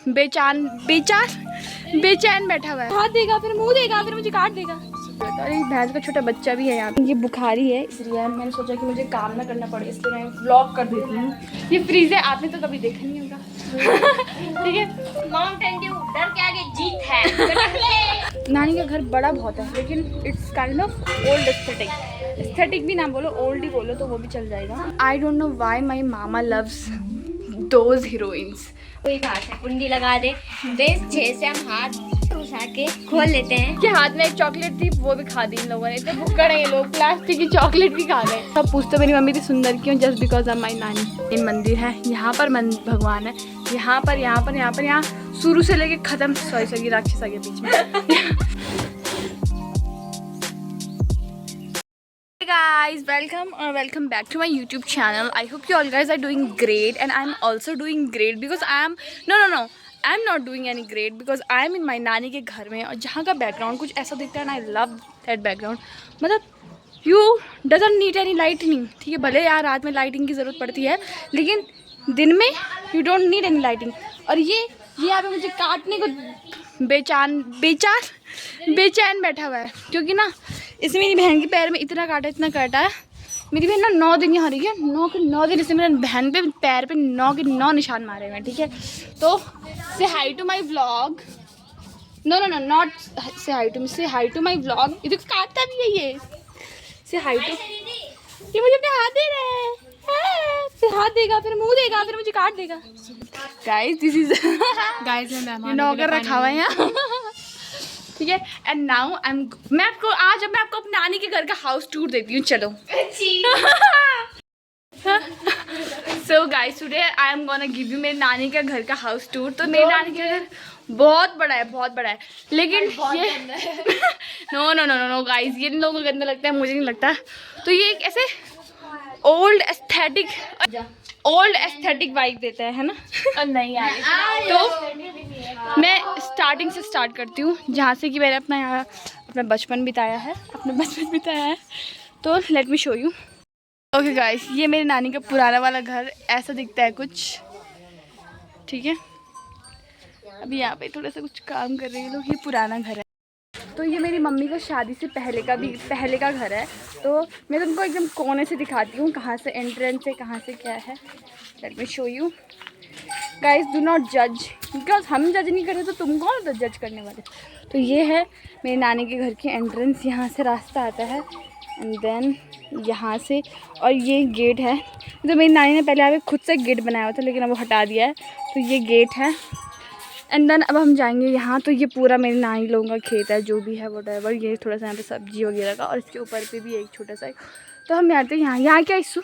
बेचैन बैठा हुआ है। हाथ देगा, फिर मुंह देगा, फिर मुझे काट देगा। अरे भैंस का छोटा बच्चा भी है यहाँ पे। ये बुखारी है, इसलिए मैंने सोचा कि मुझे काम ना करना पड़े, इसलिए मैं व्लॉग कर देती हूँ। ये फ्रीज है, आपने तो कभी देखा नहीं होगा। ठीक है, माउंटेन ड्यू डर के आगे जीत है। नानी का घर बड़ा बहुत है, लेकिन it's kind of old aesthetic भी ना बोलो, ओल्ड ही बोलो तो वो भी चल जाएगा। आई don't know why my mama loves those heroines. कोई बात है, कुंडी लगा दे, बेस 6 से हम हाथ घुसा के खोल लेते हैं। कि हाथ में एक चॉकलेट थी, वो भी खा दी इन लोगों ने। इतने भुक्कड़ है ये लोग, प्लास्टिक की चॉकलेट भी खा गए। सब पूछते मेरी मम्मी थी सुंदर क्यों, जस्ट बिकॉज ऑफ माई नानी। इन मंदिर है, यहाँ पर भगवान है, यहाँ शुरू से लेके खत्म। सॉरी राक्षस आ गया बीच में। Guys, welcome back to my YouTube channel. I hope you all guys are doing great, and I'm also doing great because I'm not doing any great because I'm in my नानी के घर में, और जहाँ का बैकग्राउंड कुछ ऐसा दिखता है ना, I love that बैकग्राउंड। मतलब you doesn't need any lighting, ठीक है, भले यार रात में लाइटिंग की ज़रूरत पड़ती है, लेकिन दिन में you don't need any lighting। और ये यहाँ पे मुझे काटने को बेचैन बैठा हुआ है, क्योंकि ना इसमें मेरी बहन के पैर में इतना काटा है। मेरी बहन ना 9 दिन यहाँ रही है, 9 के 9 दिन इसने मेरे बहन पे पैर पे 9 के 9 निशान मारे हुए हैं, ठीक है। तो say hi to my vlog, no not say hi to my vlog. ये देखो काटता भी है ये। से हाई टू, ये मुझे अपने हाथ दे रहा है, फिर हाथ देगा, फिर मुंह देगा, फिर मुझे काट देगा। गाइस दिस इज गाइस नौकर रखा हुआ है यहाँ। ठीक है, एंड नाउ मैं आपको अपनी नानी के घर का हाउस टूर देती हूँ, चलो। So guys today I am gonna give you मेरी नानी के घर का हाउस टूर। तो मेरी नानी का घर बहुत बड़ा है, लेकिन ये नो गाइस, ये इन लोगों को गंदा लगता है, मुझे नहीं लगता। तो ये एक ऐसे ओल्ड एस्थेटिक वाइब देता है ना। नहीं यार, तो मैं स्टार्टिंग से स्टार्ट करती हूँ, जहाँ से कि मैंने अपना बचपन बिताया है, तो let me show you. Okay guys, ये मेरी नानी का पुराना वाला घर ऐसा दिखता है कुछ, ठीक है। अभी यहाँ पे थोड़ा सा कुछ काम कर रहे हैं लोग। ये पुराना घर है। तो ये मेरी मम्मी का शादी से पहले का घर है। तो मैं तुमको एकदम कोने से दिखाती हूँ, कहाँ से एंट्रेंस है, कहाँ से क्या है। Let me show you guys, do not जज, बिकॉज हम जज नहीं करें तो तुम कौन हो जज करने वाले। तो ये है मेरी नानी के घर की एंट्रेंस, यहाँ से रास्ता आता है, एंड देन यहाँ से, और ये गेट है। तो मेरी नानी ने पहले यहाँ पे खुद से गेट बनाया हुआ था, लेकिन अब वो हटा दिया है। तो ये गेट है, एंड देन अब हम जाएंगे यहाँ। तो ये पूरा मेरी नानी लोगों का खेत है, जो भी है वो ड्राइवर। ये थोड़ा सा यहाँ पे सब्जी वगैरह का, और इसके ऊपर पे भी एक छोटा सा। तो हम आते हैं यहाँ क्या इशू,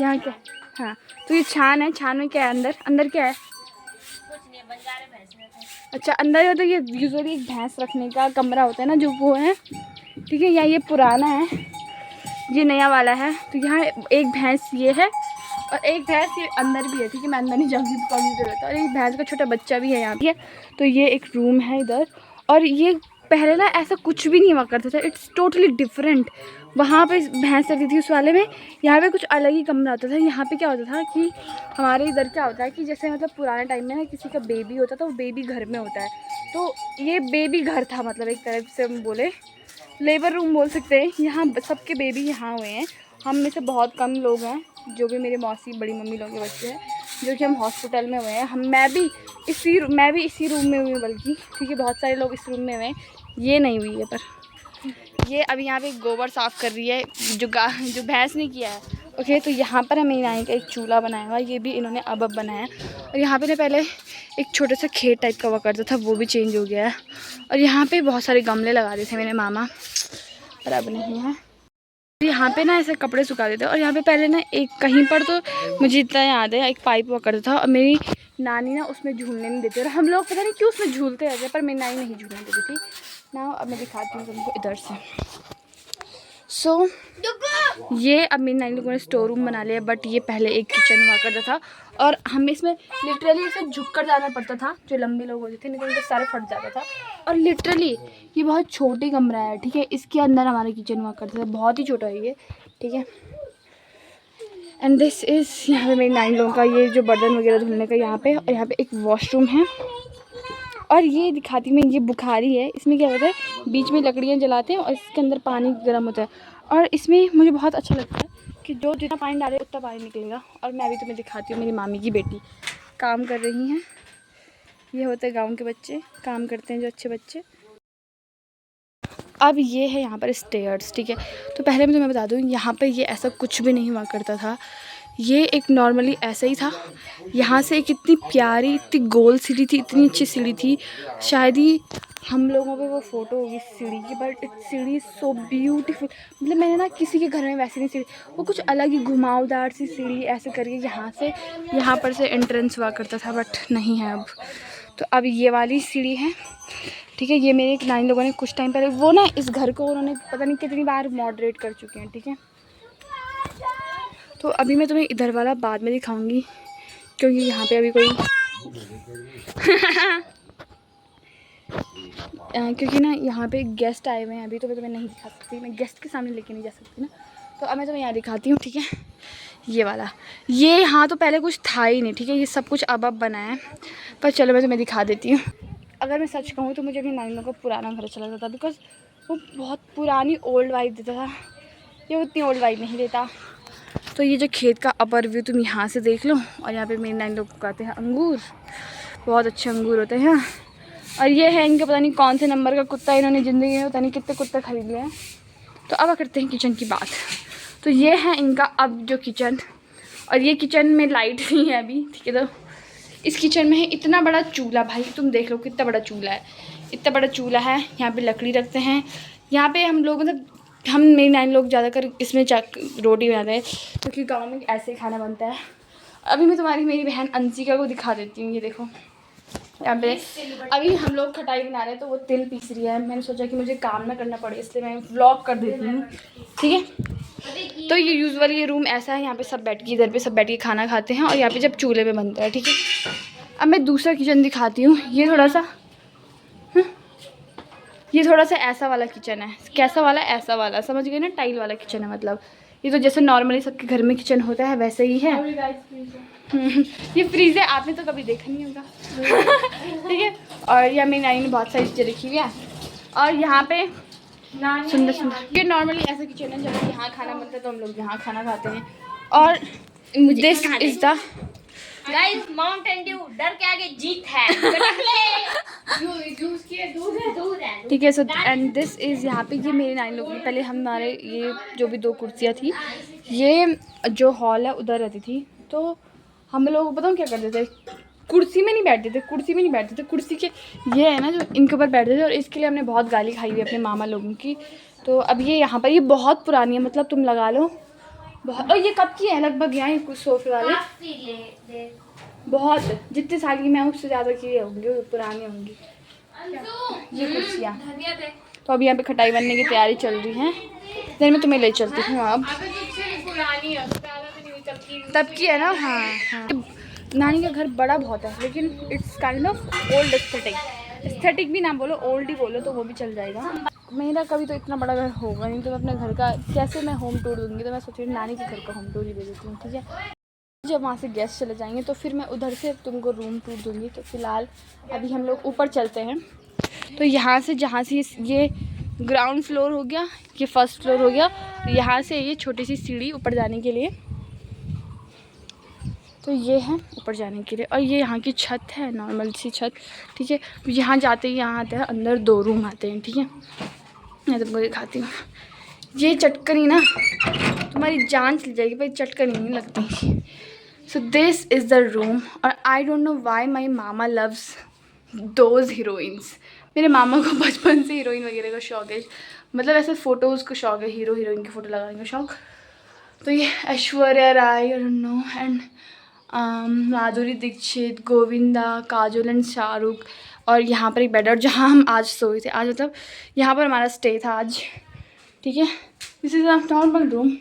यहाँ क्या, हाँ। तो ये छान है, छान में क्या है, अंदर क्या है? अच्छा, अंदर है। तो ये यूजुअली एक भैंस रखने का कमरा होता है ना, जो वो है, ठीक है। यहाँ ये पुराना है, ये नया वाला है। तो यहाँ एक भैंस ये है, और एक भैंस ये अंदर भी है, ठीक है। मैं अंदर नहीं जाऊँगी, कौन ज़रूरत है। और एक भैंस का छोटा बच्चा भी है यहाँ पे। तो ये एक रूम है इधर, और ये पहले ना ऐसा कुछ भी नहीं हुआ करता था, इट्स टोटली डिफरेंट। वहाँ पे भैंस रखती थी उस वाले में, यहाँ पे कुछ अलग ही कमरा होता था। यहाँ पे क्या होता था कि हमारे इधर क्या होता है कि जैसे मतलब पुराने टाइम में ना किसी का बेबी होता था, वो बेबी घर में होता है। तो ये बेबी घर था, मतलब एक तरफ से हम बोले लेबर रूम बोल सकते हैं। यहाँ सबके बेबी यहाँ हुए हैं। हम में से बहुत कम लोग हैं, जो भी मेरे मौसी बड़ी मम्मी लोग के बच्चे हैं, जो कि हम हॉस्पिटल में हुए हैं। मैं भी इसी रूम में हुई हूँ, बल्कि, ठीक है। बहुत सारे लोग इस रूम में हुए हैं, ये नहीं हुई है। पर ये अभी यहाँ पे गोबर साफ़ कर रही है, जो भैंस ने किया है। ओके, तो यहाँ पर है मेरी नानी का एक चूल्हा बनाया हुआ, ये भी इन्होंने अब बनाया। और यहाँ पे ना पहले एक छोटा सा खेत टाइप का हुआ करता था, वो भी चेंज हो गया है। और यहाँ पे बहुत सारे गमले लगा दिए थे मेरे मामा, पर अब नहीं है। यहाँ पे ना ऐसे कपड़े सुखा देते। और यहाँ पे पहले ना एक कहीं पर, तो मुझे इतना याद है, एक पाइप हुआ करता था, और मेरी नानी ना उसमें झूलने नहीं देती। और हम लोग पता नहीं क्यों उसमें झूलते रहते, पर मेरी नानी नहीं झूलने देती थी ना। अब मैं दिखाती हूँ तुमको इधर से। सो ये अब मेरी नानी लोगों ने स्टोर रूम बना लिया, बट ये पहले एक किचन हुआ करता था। और हमें इसमें लिटरली ऐसे झुक कर जाना पड़ता था, जो लंबे लोग होते थे, नहीं तो उनके सारे फट जाता था। और लिटरली ये बहुत छोटी कमरा है, ठीक है। इसके अंदर हमारा किचन हुआ करता था, बहुत ही छोटा है ये, ठीक है। एंड दिस इज़ यहाँ पे मेरी 9 लोगों का ये जो बर्तन वगैरह धुलने का यहाँ पे, और यहाँ पे एक वॉशरूम है। और ये दिखाती मैं, ये बुखारी है। इसमें क्या होता है, बीच में लकड़ियाँ जलाते हैं और इसके अंदर पानी गर्म होता है। और इसमें मुझे बहुत अच्छा लगता है कि जो जितना पानी डाले उतना पानी निकलेगा। और मैं अभी तुम्हें दिखाती हूँ, मेरी मामी की बेटी काम कर रही हैं। ये होते हैं गाँव के बच्चे, काम करते हैं जो अच्छे बच्चे। अब ये है यहाँ पर स्टेयर्स, ठीक है। तो पहले मैं तुम्हें बता दूँ, यहाँ पर ये ऐसा कुछ भी नहीं हुआ करता था। ये एक नॉर्मली ऐसा ही था। यहाँ से एक इतनी प्यारी, इतनी गोल सीढ़ी थी, इतनी अच्छी सीढ़ी थी। शायद ही हम लोगों पे वो फ़ोटो होगी सीढ़ी की, बट इट्स सीढ़ी सो ब्यूटीफुल। मतलब मैंने ना किसी के घर में वैसे नहीं सीढ़ी, वो कुछ अलग ही घुमावदार सी सीढ़ी ऐसे करके यहाँ से यहाँ पर से एंट्रेंस हुआ करता था, बट नहीं है अब। तो अब ये वाली सीढ़ी है, ठीक है। ये मेरे 9 लोगों ने कुछ टाइम पहले, वो ना इस घर को उन्होंने पता नहीं कितनी बार मॉडरेट कर चुके हैं, ठीक है। तो अभी मैं तुम्हें इधर वाला बाद में दिखाऊंगी, क्योंकि यहाँ पे अभी कोई क्योंकि ना यहाँ पे गेस्ट आए हुए हैं अभी, तो मैं तुम्हें नहीं दिखा सकती, मैं गेस्ट के सामने लेके नहीं जा सकती ना। तो अब मैं तुम्हें यहाँ दिखाती हूँ, ठीक है। ये वाला, ये यहाँ तो पहले कुछ था ही नहीं, ठीक है। ये सब कुछ अब बना है, पर चलो मैं तुम्हें दिखा देती हूँ। अगर मैं सच कहूँ तो मुझे अपनी 9 लोगों का पुराना घर अच्छा लगता था, बिकॉज वो बहुत पुरानी ओल्ड वाइब देता था। ये उतनी ओल्ड वाइब नहीं देता। तो ये जो खेत का अपर व्यू तुम यहाँ से देख लो, और यहाँ पे मेरे 9 लोग उगाते हैं अंगूर, बहुत अच्छे अंगूर होते हैं। और ये है इनका पता नहीं कौन से नंबर का कुत्ता, इन्होंने ज़िंदगी में पता नहीं कितने कुत्ते खरीद लिए हैं। तो अब करते हैं किचन की बात। तो ये है इनका अब जो किचन, और ये किचन में लाइट नहीं है अभी, ठीक है। तो इस किचन में है इतना बड़ा चूल्हा, भाई तुम देख लो कितना बड़ा चूल्हा है, इतना बड़ा चूल्हा है। यहाँ पे लकड़ी रखते हैं। यहाँ पे हम लोग मतलब हम मेरे 9 लोग ज़्यादातर इसमें रोटी बनाते हैं, क्योंकि गांव में ऐसे ही खाना बनता है। अभी मैं तुम्हारी मेरी बहन अंशिका को दिखा देती हूँ। ये देखो यहाँ पे अभी हम लोग खटाई बना रहे हैं, तो वो तिल पीस रही है। मैंने सोचा कि मुझे काम ना करना पड़े, इसलिए मैं व्लॉग कर देती हूँ, ठीक है। तो ये यूजुअली ये रूम ऐसा है, यहाँ पे सब बैठ के, इधर पे सब बैठ के खाना खाते हैं, और यहाँ पे जब चूल्हे पे बनता है, ठीक है। अब मैं दूसरा किचन दिखाती हूँ। ये थोड़ा सा ऐसा वाला किचन है। कैसा वाला? ऐसा वाला, समझ गए ना, टाइल वाला किचन है। मतलब ये तो जैसे नॉर्मली सबके घर में किचन होता है वैसे ही है। ये फ्रीज है, आपने तो कभी देखा नहीं होगा, ठीक है। और यहाँ मेरी नानी ने बहुत सारी चीज़ें रखी हुई है। और यहाँ पे सुंदर सुंदर, ये नॉर्मली ऐसा किचन है जब यहाँ खाना बनता है तो हम लोग यहाँ खाना खाते हैं। और this is the guys, Mountain Dew डर के आगे जीत है। दूध है। ठीक है। सो एंड दिस इज़, यहाँ पे ये मेरे 9 लोग पहले हमारे ये जो भी 2 कुर्सियाँ थी, ये जो हॉल है उधर रहती थी। तो हम लोग बताओ क्या करते थे, कुर्सी में नहीं बैठते थे, कुर्सी के ये है ना जो इनके ऊपर बैठते थे। और इसके लिए हमने बहुत गाली खाई हुई अपने मामा लोगों की। तो अब ये यहाँ पर, ये बहुत पुरानी है, मतलब तुम लगा लो बहुत। और ये कब की है लगभग, यहाँ कुछ सोफे वाले बहुत, जितने साल की मैं उससे ज़्यादा की होंगी, पुरानी होंगी ये कुर्सियाँ। तो अब यहाँ पे खटाई बनने की तैयारी चल रही है। फिर मैं तुम्हें ले चलती हूँ। अब तब की है ना। हाँ। नानी का घर बड़ा बहुत है, लेकिन it's kind of old aesthetic भी ना बोलो, ओल्ड ही बोलो तो वो भी चल जाएगा। मेरा कभी तो इतना बड़ा घर होगा नहीं, तो मैं अपने घर का कैसे मैं होम टूर दूँगी। तो मैं सोच रही हूँ नानी के घर का होम टूर ही दे देती हूँ, ठीक है। जब वहाँ से गेस्ट चले जाएंगे तो फिर मैं उधर से तुमको रूम टूर दूँगी। तो फ़िलहाल अभी हम लोग ऊपर चलते हैं। तो यहाँ से, जहाँ से ये ग्राउंड फ्लोर हो गया, ये फर्स्ट फ्लोर हो गया, तो यहाँ से ये छोटी सी सीढ़ी ऊपर जाने के लिए, तो ये है ऊपर जाने के लिए। और ये यहाँ की छत है, नॉर्मल सी छत, ठीक है। यहाँ जाते ही यहाँ आते हैं अंदर 2 रूम आते हैं, ठीक है। मैं तुमको दिखाती हूँ। ये चटकनी ना तुम्हारी जान चली जाएगी भाई, चटकनी नहीं लगती। So this is the room. और I don't know why my मामा लव्स दोज हीरोइंस। मेरे मामा को बचपन से हीरोइन वगैरह का शौक़ है, मतलब ऐसे फ़ोटोज़ का शौक़ है, हीरो हीरोइन की फ़ोटो लगाने का शौक़। तो ये Aishwarya Rai, I don't know, and Madhuri Dixit, Govinda, Kajol and Shahrukh. और यहाँ पर एक बेड, और जहाँ हम आज सोए थे, आज मतलब यहाँ पर हमारा स्टे था आज, ठीक है। This is a normal room.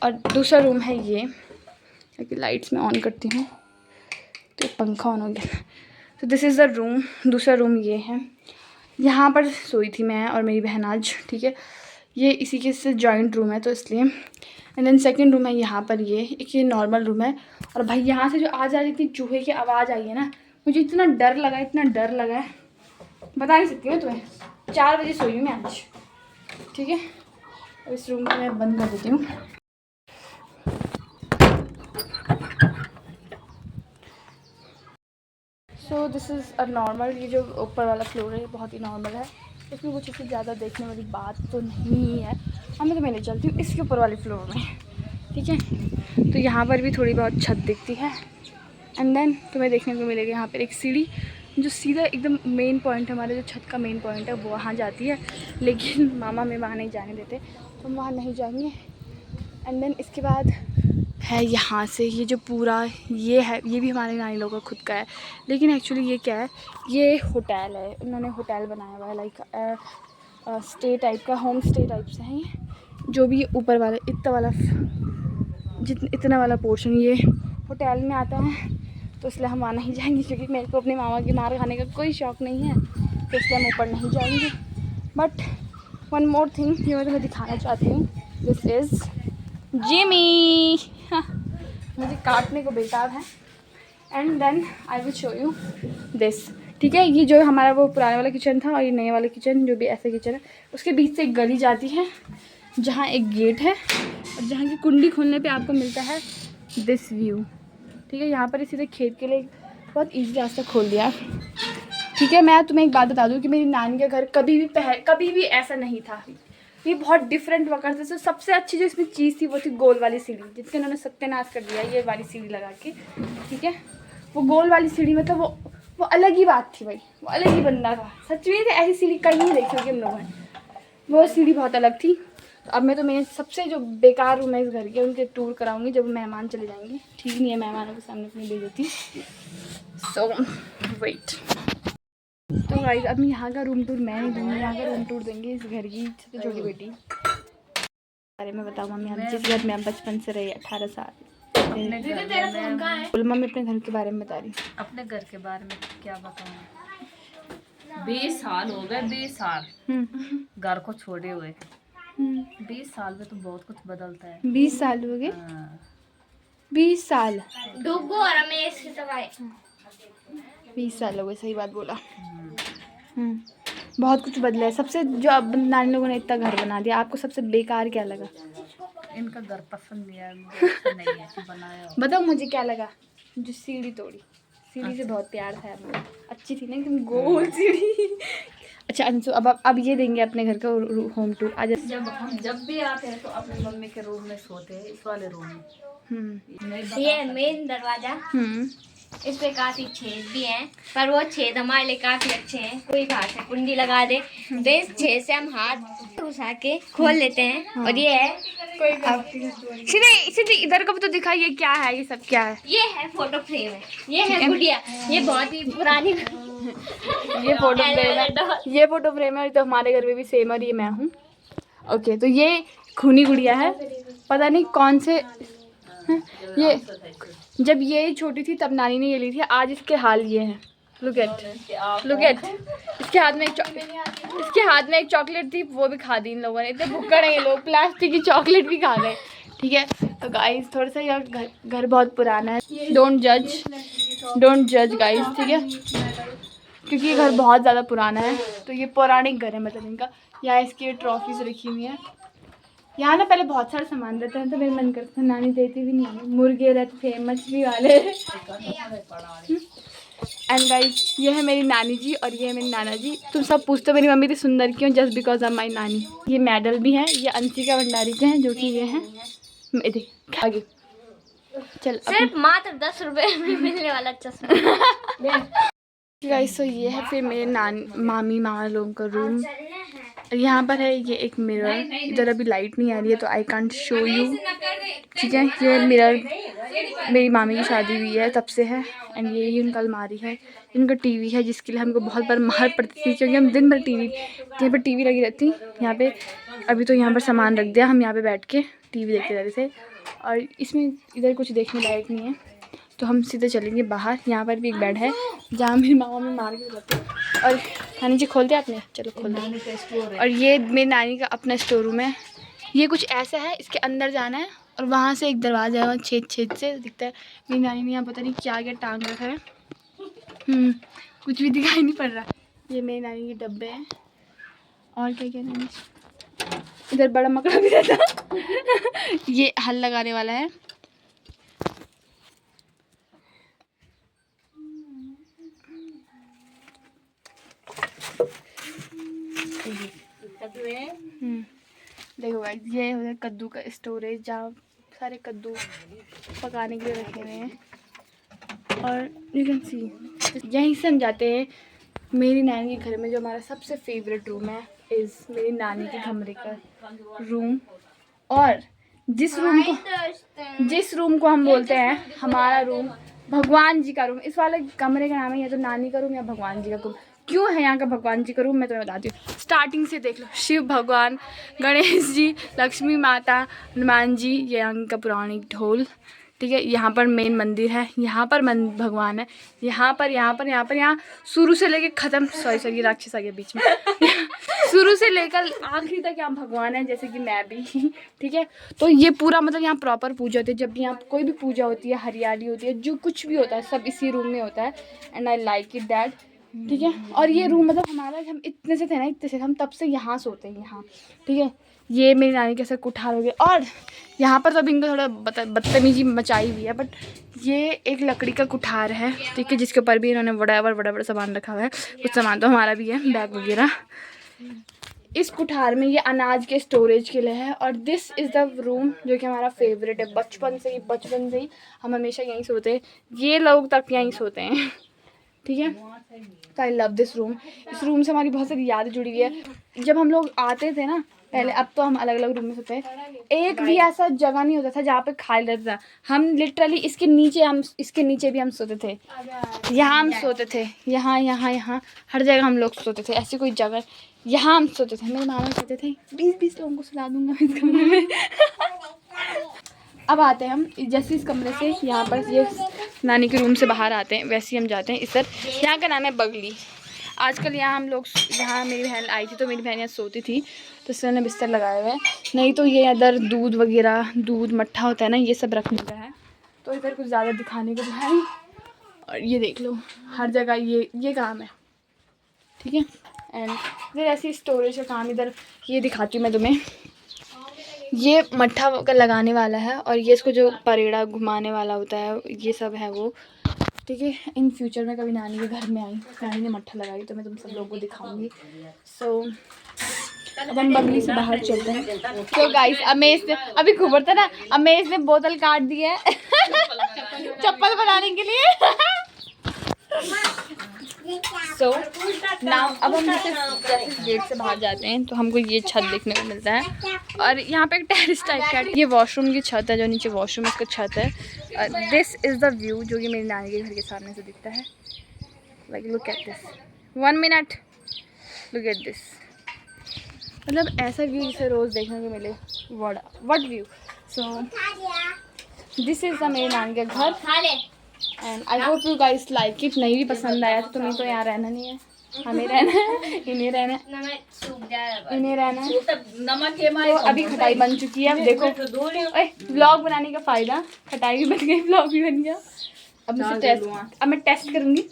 और दूसरा रूम है ये, क्योंकि लाइट्स मैं ऑन करती हूँ तो पंखा ऑन हो गया। तो दिस इज़ द रूम। दूसरा रूम ये है, यहाँ पर सोई थी मैं और मेरी बहन आज, ठीक है। ये इसी के से जॉइंट रूम है तो इसलिए। एंड देन सेकंड रूम है यहाँ पर, ये नॉर्मल रूम है। और भाई यहाँ से जो आ जा रही थी चूहे की आवाज़ आई है ना, मुझे इतना डर लगा, इतना डर लगा है बता नहीं सकती मैं तुम्हें। 4 बजे सोई हूँ मैं आज, ठीक है। और इस रूम को मैं बंद कर देती हूँ। सो दिस इज़ अ नॉर्मल, ये जो ऊपर वाला फ्लोर है ये बहुत ही नॉर्मल है, इसमें कुछ इससे ज़्यादा देखने वाली बात तो नहीं है। अब मैं तुम्हें ले चलती हूँ इसके ऊपर वाले फ्लोर में, ठीक है। तो यहाँ पर भी थोड़ी बहुत छत दिखती है। एंड देन तुम्हें देखने को मिलेगा यहाँ पर एक सीढ़ी जो सीधा एकदम मेन पॉइंट है, हमारे जो छत का मेन पॉइंट है वो वहाँ जाती है, लेकिन मामा में वहाँ नहीं जाने देते तो हम वहाँ नहीं जाएंगे। एंड देन इसके बाद है यहाँ से ये जो पूरा ये है, ये भी हमारे नानी लोगों का खुद का है, लेकिन एक्चुअली ये क्या है, ये होटल है। उन्होंने होटल बनाया हुआ है, लाइक स्टे टाइप का, होम स्टे टाइप से है ये। जो भी ऊपर वाला इतना वाला पोर्शन ये होटल में आता है, तो इसलिए हम वहाँ नहीं जाएंगे क्योंकि मेरे को अपने मामा की मार खाने का कोई शौक़ नहीं है, तो इसलिए हम ऊपर नहीं जाएंगे। बट वन मोर थिंग जो मैं तुम्हें दिखाना चाहती हूँ, दिस इज़ जिमी। मुझे काटने को बेकार है। And then I will show you this, ठीक है। ये जो हमारा वो पुराने वाला किचन था और ये नए वाला किचन जो भी ऐसा किचन है, उसके बीच से एक गली जाती है जहाँ एक गेट है और जहाँ की कुंडी खोलने पे आपको मिलता है दिस व्यू, ठीक है। यहाँ पर सीधे खेत के लिए बहुत ईजी रास्ता खोल दिया, ठीक है। मैं तुम्हें एक बात बता दूँ कि मेरी नानी का घर कभी भी ऐसा नहीं था, ये बहुत डिफरेंट हुआ करता था। सबसे अच्छी जो इसमें चीज़ थी वो थी गोल वाली सीढ़ी, जिसके उन्होंने सत्यानाश कर दिया ये वाली सीढ़ी लगा के, ठीक है। वो गोल वाली सीढ़ी मतलब वो अलग ही बात थी भाई, वो अलग ही बंदा था सच में। ऐसी सीढ़ी कहीं नहीं देखी होगी हम लोगों ने, वो सीढ़ी बहुत अलग थी। तो अब मैं तो मेरे सबसे जो बेकार रूम है इस घर के उनके टूर कराऊंगी जब मेहमान चले जाएंगे, ठीक नहीं है मेहमानों के सामने अपनी बेइज्जती। सो वेट, तो गाइस अब यहाँ का रूम टूर मैं नहीं दूँगी, यहाँ का रूम टूर देंगे इस घर की सबसे छोटी बेटी। बारे में बताओ मम्मी, हम जिस घर में हम बचपन से रहे 18 साल। मम्मी अपने घर के बारे में बता रही। अपने घर के बारे में क्या बताऊँ, 20 साल हो गए, 20 साल घर को छोड़े हुए। 20 साल में तो बहुत कुछ बदलता है। 20 साल हो गए, 20 साल डुगू और रमेश की दवाई 20 साल हो गए, सही बात बोला। बहुत कुछ बदला है। सबसे जो अब नानी लोगों ने इतना घर बना दिया, आपको सबसे बेकार क्या लगा? इनका घर पसंद नहीं है, मुझे अच्छा नहीं है बनाया। बताओ मुझे क्या लगा, जो सीढ़ी तोड़ी, सीढ़ी से बहुत प्यार था यार, अच्छी थी ना एकदम गोल सीढ़ी। अच्छा अंशु, अब ये देंगे अपने घर का होम टूर। आज जब भी आते हैं तो अपनी मम्मी के रूम में सोते हैं, इस वाले रूम में। ये मेन दरवाजा, इस पे काफी छेद भी हैं, पर वो छेद हमारे लिए काफी अच्छे हैं। कोई बाहर से कुंडी लगा दे तो इस छेद से हम हाथ घुसा के खोल लेते हैं। और ये है सीधे इधर को भी तो दिखाई, ये क्या है, ये सब क्या है? ये है फोटो फ्रेम है, ये है गुड़िया, ये बहुत ही पुरानी ये फोटो फ्रेम है, ये फोटो फ्रेम है। तो हमारे घर में भी सेम, और ये मैं हूँ। ओके, तो ये खूनी गुड़िया है, पता नहीं कौन से ये जब ये छोटी थी तब नानी ने ये ली थी। आज इसके हाल ये है, लुक एट। इसके हाथ में एक चॉकलेट थी, वो भी खा दी इन लोगों ने। इतने भुक्कड़ हैं ये लोग, प्लास्टिक की चॉकलेट भी खा गए, ठीक है। तो गाइस थोड़ा सा यार घर बहुत पुराना है, डोंट जज गाइस, ठीक है, क्योंकि ये घर बहुत ज़्यादा पुराना है। तो ये पौराणिक घर है मतलब इनका। यहाँ इसकी ट्रॉफीज रखी हुई हैं। यहाँ ना पहले बहुत सारा सामान रहता है, तो मेरा मन करता है, नानी देती भी नहीं है। मुर्गे रहते थे, मछली वाले। एंड गाइस ये है मेरी नानी जी और ये है मेरी नाना जी। तुम सब पूछते हो मेरी मम्मी इतनी सुंदर क्यों, जस्ट बिकॉज ऑफ माई नानी। ये मेडल भी हैं, ये अंशिका भंडारी के हैं, जो कि ये हैं आगे। चल सिर्फ मात्र 10 रुपए में मिलने वाला चश्मा। गाइस तो ये है फिर मेरे मामी मामा लोगों का रूम। यहाँ पर है ये एक मिरर, इधर अभी लाइट नहीं आ रही है तो आई कांट शो यू, ठीक है। ये मिरर मेरी मामी की शादी हुई है तब से है। एंड ये उनका अलमारी है, इनका टीवी है, जिसके लिए हमको बहुत बार मार पड़ती थी क्योंकि हम दिन भर यहाँ पर टीवी लगी रहती यहाँ पे। अभी तो यहाँ पर सामान रख दिया, हम यहाँ पे बैठ के टीवी देखते रहते थे। और इसमें इधर कुछ देखने लायक नहीं है, तो हम सीधे चलेंगे बाहर। यहाँ पर भी एक बेड है जहाँ मेरी मामा में मार के रहते हैं। और नानी जी खोल दिया आपने? चलो खोल दो। और ये मेरी नानी का अपना स्टोर रूम है। ये कुछ ऐसा है, इसके अंदर जाना है और वहाँ से एक दरवाज़ा है, वहाँ छेद से दिखता है। मेरी नानी ने यहाँ पता नहीं क्या क्या टांग रखा है। कुछ भी दिखाई नहीं पड़ रहा। ये मेरी नानी के डब्बे हैं। और क्या क्या नानी, इधर बड़ा मकड़ा भी रहता। ये हल लगाने वाला है। देखो गाइस, ये है कद्दू का स्टोरेज, जहाँ सारे कद्दू पकाने के लिए रखे हुए हैं। और यू कैन सी यहीं से हम जाते हैं मेरी नानी के घर में, जो हमारा सबसे फेवरेट रूम है इज़ मेरी नानी के कमरे का रूम। और जिस रूम को हम बोलते हैं हमारा रूम, भगवान जी का रूम। इस वाले कमरे का नाम है या तो नानी का रूम या भगवान जी का रूम। क्यों है यहाँ का भगवान जी का रूम, मैं तुम्हें बताती हूँ। स्टार्टिंग से देख लो, शिव भगवान, गणेश जी, लक्ष्मी माता, हनुमान जी, ये यहाँ का पौराणिक ढोल, ठीक है। यहाँ पर मेन मंदिर है, यहाँ पर भगवान है, यहाँ शुरू से लेके ख़त्म, सॉरी राक्षस आ गया बीच में। शुरू से लेकर आखिरी तक यहाँ भगवान है, जैसे कि मैं भी, ठीक है। तो ये पूरा मतलब यहाँ प्रॉपर पूजा होती है। जब भी यहाँ कोई भी पूजा होती है, हरियाली होती है, जो कुछ भी होता है सब इसी रूम में होता है। And I like it that, ठीक है। और ये रूम मतलब हमारा, हम इतने से थे ना, इतने से हम तब से यहाँ सोते हैं यहाँ, ठीक है। ये मेरी नानी के साथ कुठार हो गए। और यहाँ पर तो अभी इनको थोड़ा बदतमीजी मचाई हुई है, बट ये एक लकड़ी का कुठार है, ठीक है, जिसके ऊपर भी इन्होंने बड़ा सामान रखा हुआ है। कुछ सामान तो हमारा भी है, बैग वगैरह। इस कुठार में ये अनाज के स्टोरेज के लिए है। और दिस इज़ द रूम जो कि हमारा फेवरेट है। बचपन से ही हम हमेशा यहीं सोते हैं। ये लोग तक यहीं सोते हैं, ठीक है। तो आई लव दिस रूम। इस रूम से हमारी बहुत सारी यादें जुड़ी हुई है। जब हम लोग आते थे ना पहले, अब तो हम अलग अलग रूम में सोते हैं, एक भी ऐसा जगह नहीं होता था जहाँ पे खाली रहता था। हम लिटरली इसके नीचे भी हम सोते थे। यहाँ हम सोते थे, यहाँ हर जगह हम लोग सोते थे। ऐसी कोई जगह, यहाँ हम सोते थे। मेरे मामा कहते थे 20 लोगों को सुला दूंगा इस कमरे में। अब आते हैं हम, जैसे इस कमरे से यहाँ पर ये नानी के रूम से बाहर आते हैं, वैसे ही हम जाते हैं इधर। यहाँ का नाम है बगली। आजकल यहाँ हम लोग, यहाँ मेरी बहन आई थी तो मेरी बहन यहाँ सोती थी, तो इसने उन्हें बिस्तर लगाए हुए हैं। नहीं तो ये इधर दूध वगैरह, दूध मट्ठा होता है ना, ये सब रखने का है। तो इधर कुछ ज़्यादा दिखाने को तो है नहीं। और ये देख लो, हर जगह ये काम है, ठीक है। एंड इधर ऐसी स्टोरेज का काम, इधर ये दिखाती हूँ मैं तुम्हें। ये मट्ठा का लगाने वाला है, और ये इसको जो परेड़ा घुमाने वाला होता है, ये सब है वो, ठीक है। इन फ्यूचर में कभी नानी के घर में आई, नानी ने मट्ठा लगाई, तो मैं तुम सब लोगों को दिखाऊंगी। सो अब हम बगली से बाहर चलते हैं। तो गाइस, अमेश ने अभी घुमरता ना, अमेश ने बोतल काट दी है चप्पल बनाने के लिए। सो नाउ अब हम जैसे गेट से बाहर जाते हैं तो हमको ये छत देखने को मिलता है। और यहाँ पे एक टेरेस टाइप का, ये वॉशरूम की छत है, जो नीचे वॉशरूम है उसका छत है। दिस इज़ द व्यू जो कि मेरी नानी के घर के सामने से दिखता है। Like look at this, 1 minute, look at this. मतलब ऐसा व्यू जिसे रोज़ देखने को मिले, what view. So this is the मेरी नानी का घर। And I hope you guys like it. नहीं भी पसंद आया तो तुम्हें तो यहाँ रहना नहीं है, हमें रहना है, इन्हें रहना है, इन्हें रहना है। तो अभी खटाई बन चुकी है। अब देखो व्लॉग बनाने का फ़ायदा, खटाई भी बन गई, व्लॉग भी बन गया। अब मैं टेस्ट करूँगी।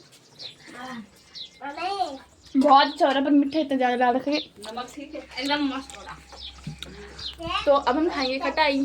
बहुत अच्छा हो रहा है, पर मीठा इतना ज़्यादा डाल रखे, नमक ठीक है, एकदम मस्त हो रहा। तो अब हम खाएंगे खटाई।